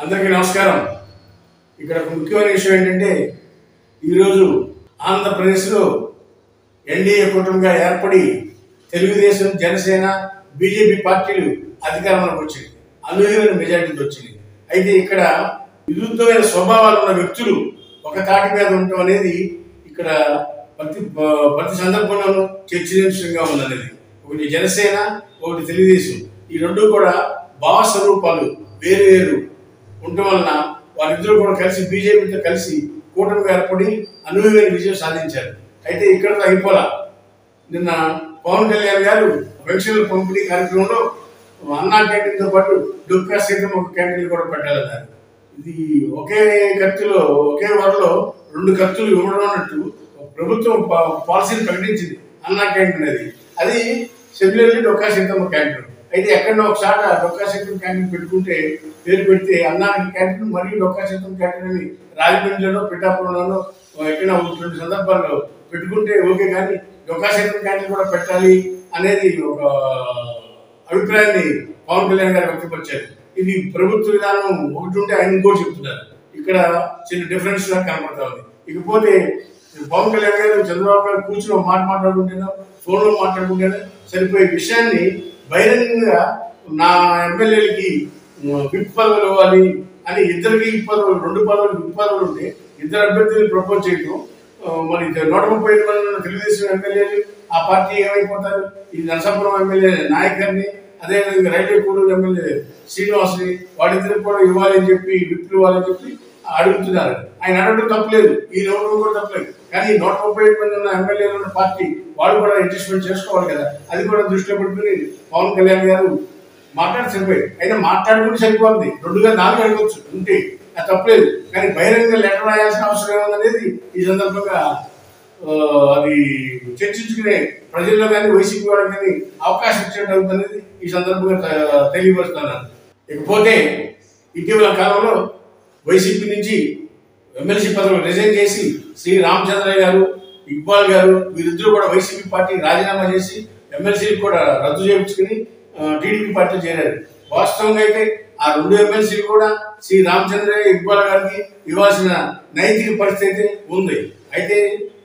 అందరికీ నమస్కారం. ఇక్కడ ఒక ముఖ్యమైన విషయం ఏంటంటే ఈరోజు ఆంధ్రప్రదేశ్లో ఎన్డీఏ కూటమిగా ఏర్పడి తెలుగుదేశం, జనసేన, బీజేపీ పార్టీలు అధికారంలోకి వచ్చింది. అనూహ్యమైన మెజార్టీతో వచ్చింది. అయితే ఇక్కడ విరుద్ధమైన స్వభావాలు ఉన్న వ్యక్తులు ఒక తాటి మీద ఉండటం అనేది ఇక్కడ ప్రతి సందర్భంలోనూ చర్చనీయాంశంగా ఉందనేది. ఒకటి జనసేన, ఒకటి తెలుగుదేశం, ఈ రెండు కూడా భావ స్వరూపాలు వేరు వేరు ఉండటం వలన వారిద్దరూ కూడా కలిసి బీజేపీతో కలిసి కూటమిగా ఏర్పడి అనూహ్యమైన విజయం సాధించారు. అయితే ఇక్కడతో అయిపోలా. నిన్న పవన్ కళ్యాణ్ గారు పెన్షన్ల పంపిణీ కార్యక్రమంలో అన్నా క్యాంటీన్తో పాటు డొక్కా సీతమ్మ క్యాంటీన్ కూడా పెట్టాలన్నారు. ఇది ఒకే కత్తిలో ఒకే వరలో రెండు కత్తులు ఇవ్వడం అన్నట్టు ప్రభుత్వం పాలసీని ప్రకటించింది. అన్నా క్యాంటీన్ అది సిమిలర్లీ డొక్కా సీతమ్మ క్యాంటీన్. అయితే ఎక్కడో ఒకసారి డొక్కా సీతమ్మ క్యాంటీన్ పెట్టుకుంటే పేరు పెడితే అన్నా క్యాంటీన్ మరియు డొక్కా సీతమ్మ క్యాంటీన్ అని రాజమండ్రిలోనో పిఠాపురంలోనో ఎక్కడ రెండు సందర్భాల్లో పెట్టుకుంటే ఓకే, కానీ డొక్కా సీతమ్మ క్యాంటీన్ కూడా పెట్టాలి అనేది ఒక అభిప్రాయాన్ని పవన్ కళ్యాణ్ గారు వ్యక్తపరిచారు. ఇది ప్రభుత్వ విధానం ఒకటి ఉంటే ఆయన ఇంకోటి చెప్తున్నారు. ఇక్కడ చిన్న డిఫరెన్స్ లా కనపడతా ఉంది. ఇకపోతే పవన్ కళ్యాణ్ గారు చంద్రబాబు గారు కూర్చుని మాట్లాడుకుంటేనో ఫోన్లో మాట్లాడుకుంటేనో సరిపోయే విషయాన్ని బహిరంగంగా నా ఎమ్మెల్యేలకి విప్ పదవులు ఇవ్వాలి అని ఇద్దరికి రెండు పదవులు విప్ పదవులు ఉంటే ఇద్దరు అభ్యర్థులు ప్రపోజ్ చేయడం, మరి 135 మంది తెలుగుదేశం ఎమ్మెల్యేలు ఆ పార్టీ ఏమైపోతారు? ఈ నరసాపురం ఎమ్మెల్యే నాయక్ గారిని, అదేవిధంగా రైల్వే కోడూరు ఎమ్మెల్యే శ్రీనివాస్ని వాళ్ళిద్దరికి కూడా ఇవ్వాలని చెప్పి విప్ ఇవ్వాలని చెప్పి అడుగుతున్నారు. ఆయన అడగడం తప్పలేదు, ఈ నోటు కూడా తప్పలేదు. కానీ 135 మంది ఉన్న ఎమ్మెల్యేలు ఉన్న పార్టీ వాళ్ళు కూడా అడ్జస్ట్మెంట్ చేసుకోవాలి కదా. అది కూడా దృష్టిలో పెట్టుకుని పవన్ కళ్యాణ్ గారు మాట్లాడి సరిపోయాయి. అయితే మాట్లాడుకుంటే సరిపోతుంది, 2గా 4 అడగవచ్చు ఉంటే అది తప్పలేదు. కానీ బహిరంగ లెటర్ రాయాల్సిన అవసరం ఏముందనేది ఈ సందర్భంగా అది చర్చించుకునే ప్రజల్లో కానీ వైసీపీ వాళ్ళకి కానీ అవకాశం ఇచ్చేట్టు అవుతుందనేది ఈ సందర్భంగా తెలియపరుస్తున్నారు. ఇకపోతే ఇటీవల కాలంలో వైసీపీ నుంచి ఎమ్మెల్సీ పదవులు రిజైన్ చేసి శ్రీ రామచంద్రయ్య గారు, ఇక్బాల్ గారు వీరిద్దరూ కూడా వైసీపీ పార్టీ రాజీనామా చేసి ఎమ్మెల్సీలు కూడా రద్దు చేయించుకుని టీడీపీ పార్టీ చేరారు. వాస్తవంగా అయితే ఆ 2 ఎమ్మెల్సీలు కూడా శ్రీ రామచంద్రయ్య, ఇక్బాల్ గారికి ఇవ్వాల్సిన నైతిక పరిస్థితి ఉంది. అయితే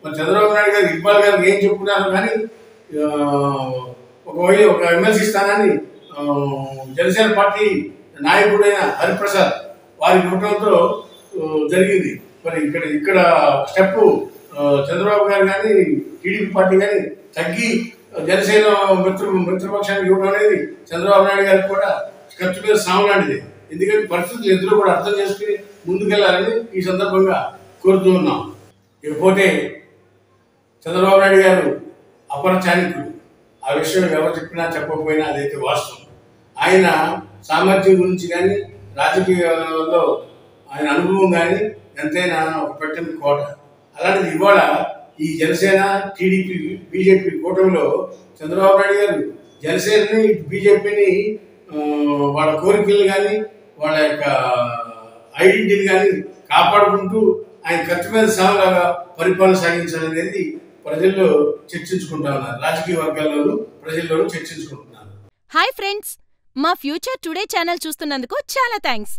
మరి చంద్రబాబు నాయుడు గారు ఇక్బాల్ గారికి ఏం చెప్పుకున్నారు కానీ ఒక ఎమ్మెల్సీ స్థానాన్ని జనసేన పార్టీ నాయకుడైన హరిప్రసాద్ వారికి ఇవ్వడంతో జరిగింది. మరి ఇక్కడ స్టెప్ చంద్రబాబు గారు కానీ టీడీపీ పార్టీ కానీ తగ్గి జనసేన మిత్రపక్షానికి ఇవ్వడం అనేది చంద్రబాబు నాయుడు గారికి కూడా ఖర్చు మీద సాము లాంటిది. ఎందుకంటే పరిస్థితులు ఇద్దరు కూడా అర్థం చేసుకుని ముందుకెళ్లాలని ఈ సందర్భంగా కోరుతూ ఉన్నాం. ఇకపోతే చంద్రబాబు నాయుడు గారు అపర చాణిక్యుడు. ఆ విషయం ఎవరు చెప్పినా చెప్పకపోయినా అదైతే వాస్తవం. ఆయన సామర్థ్యం గురించి కానీ రాజకీయాల్లో ఆయన అనుభవం కానీ ఎంతైనా ఒక పెట్టని కోట. అలాంటిది ఇవాళ ఈ జనసేన, టీడీపీ, బీజేపీ కూటమిలో చంద్రబాబు నాయుడు గారు జనసేనని, బీజేపీని వాళ్ళ కోరికలు కానీ వాళ్ళ యొక్క ఐడెంటిటీని కానీ కాపాడుకుంటూ ఆయన ఖర్చు మీద సాగులాగా పరిపాలన సాగించాలనేది ప్రజల్లో చర్చించుకుంటా ఉన్నారు. రాజకీయ వర్గాల్లోనూ ప్రజల్లోనూ చర్చించుకుంటున్నారు. హాయ్ ఫ్రెండ్స్, మా ఫ్యూచర్ టుడే ఛానల్ చూస్తున్నందుకు చాలా థ్యాంక్స్.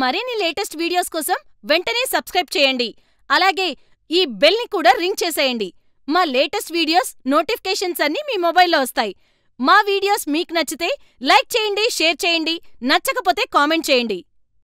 మరిన్ని లేటెస్ట్ వీడియోస్ కోసం వెంటనే సబ్స్క్రైబ్ చేయండి. అలాగే ఈ బెల్ ని కూడా రింగ్ చేసేయండి. మా లేటెస్ట్ వీడియోస్ నోటిఫికేషన్స్ అన్నీ మీ మొబైల్లో వస్తాయి. మా వీడియోస్ మీకు నచ్చితే లైక్ చేయండి, షేర్ చేయండి, నచ్చకపోతే కామెంట్ చేయండి.